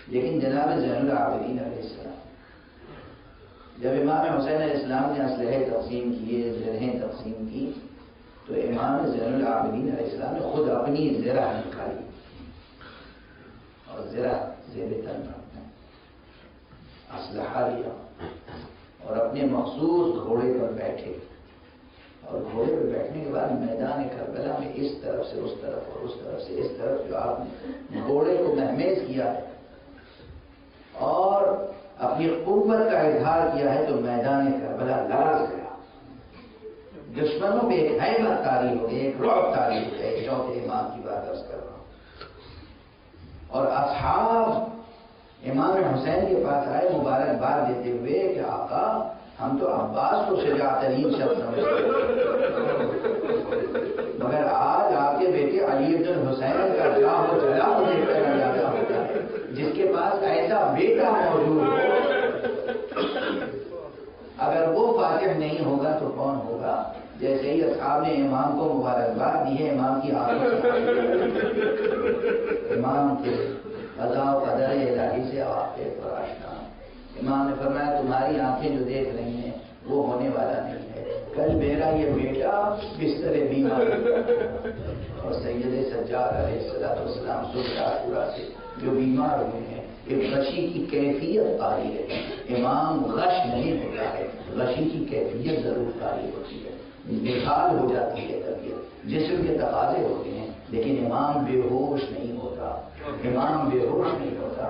لیکن جناب زین العابدین علیہ السلام، جب امام حسین علیہ السلام نے اسلحے تقسیم کیے، زرہیں تقسیم کی، تو امام زین العابدین علیہ السلام نے خود اپنی زرہ نکالی اور زرہ زیر تن رکھنا، اسلحہ لیا اور اپنے مخصوص گھوڑے پر بیٹھے، اور گھوڑے پر بیٹھنے کے بعد میدان کربلا میں اس طرف سے اس طرف اور اس طرف سے اس طرف جو آپ نے گھوڑے کو مہمیز کیا ہے اور اپنی قوت کا اظہار کیا ہے، تو میدان کربلا لرز گیا، دشمنوں پہ ایک ہیبت طاری ہو گئی، ایک رعب طاری ہو گئی۔ چوتھے امام کی بات عرض کر رہا ہوں، اور اصحاب امام حسین کے پاس آئے مبارکباد دیتے ہوئے کہ آقا ہم تو عباس کو شجاع ترین شخص سمجھتے مگر آج آپ کے بیٹے علی بن الحسین کا جاہ و جلال دیکھ کر اندازہ ہوتا ہے، جس کے پاس ایسا بیٹا موجود ہو، اگر وہ فاتح نہیں ہوگا تو کون ہوگا؟ جیسے ہی اصحاب نے امام کو مبارکباد دی ہے، امام کی امام کے قضاء و قدر الہی سے واقف اور آشنا۔ امام نے فرمایا تمہاری آنکھیں جو دیکھ رہی ہیں وہ ہونے والا نہیں ہے، کل میرا یہ بیٹا بستر بیمار اور سید سجاد علیہ السلام صبح عاشورہ سے جو بیمار ہوئے ہیں، ایک غشی کی کیفیت طاری ہے۔ امام غش نہیں ہوتا ہے، غشی کی کیفیت ضرور طاری ہوتی ہے، بحال ہو جاتی ہے طبیعت، جسم کے تقاضے ہوتے ہیں، لیکن امام بے ہوش نہیں ہوتا، امام بے ہوش نہیں ہوتا۔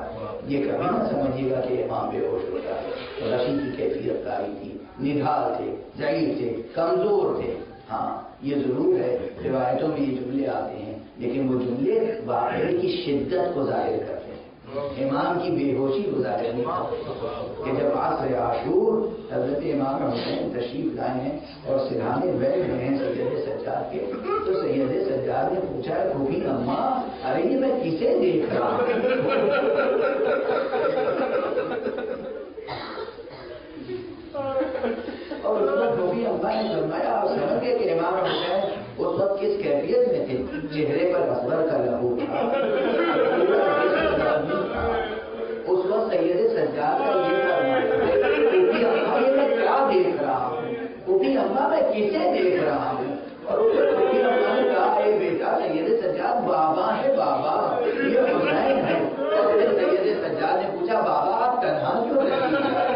یہ کبھی نہ سمجھیے گا کہ امام بے ہوش ہوتا ہے، غشی کی کیفیت طاری تھی، نڈھال تھے، ضعیف تھے، کمزور تھے۔ ہاں یہ ضرور ہے روایتوں میں یہ جملے آتے ہیں، لیکن وہ جملے واقعے کی شدت کو ظاہر کرتے ہیں، امام کی بے ہوشی کو ظاہر نہیں کرتے۔ کہ جب عصر عاشور حضرت امام حسین تشریف لائے ہیں اور سرحانے بیٹھ رہے ہیں سید سجاد کے، تو سید سجاد نے پوچھا پھوپھی اماں ارے یہ میں کسے دیکھ رہا ہوں؟ اور اس وقت پھوپھی اماں نے فرمایا آپ سمجھ گئے کہ امام حسین اس وقت کس کیفیت میں تھے؟ چہرے پر اصغر کا لہو تھا، اس وقت سید سجاد کا یہ پھوپھی اماں یہ میں کیا دیکھ رہا ہوں، پھوپھی اماں میں کسے دیکھ رہا ہوں؟ اور اس وقت پھوپھی اماں نے کہا اے بیٹا سید سجاد بابا ہے، بابا یہ حسین ہے۔ اور پھر سید سجاد نے پوچھا بابا آپ تنہا کیوں رہتے ہیں؟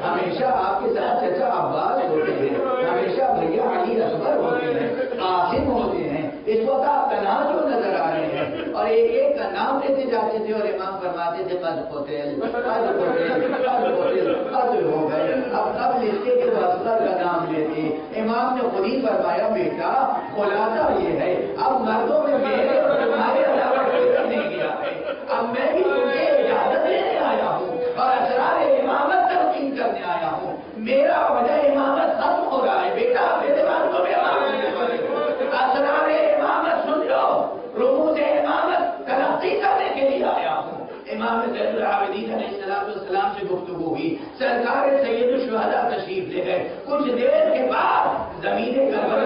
ہمیشہ آپ کے ساتھ چچا عباس ہوتے ہیں، ہمیشہ بھیا علی اکبر ہوتے ہیں، قاسم ہوتے ہیں، اس وقت آپ تنہا کیوں نظر آ رہے ہیں؟ اور ایک ایک کا نام لیتے جاتے تھے اور امام فرماتے تھے قد قتل قد قتل قد قتل، قد ہو گئے، اب لستے کے اصغر کا نام لیتے۔ امام نے خود ہی فرمایا بیٹا خلاصہ یہ ہے اب مردوں میں میرے اور تمہارے علاوہ کوئی نہیں گیا ہے، اب میں بھی تجھے اجازت دینے آیا ہوں اور اسرار امامت تلقین کرنے آیا ہوں، میرا وجہ امامت ختم ہو رہا ہے بیٹا، میرے بات کو اسرار امامت سن لو، رموز امامت تلقی کرنے کے لیے آیا ہوں۔ امام زین العابدین علیہ السلام سے گفتگو ہوئی، سرکار سید الشہداء تشریف لے گئے، کچھ دیر کے بعد زمین کربلا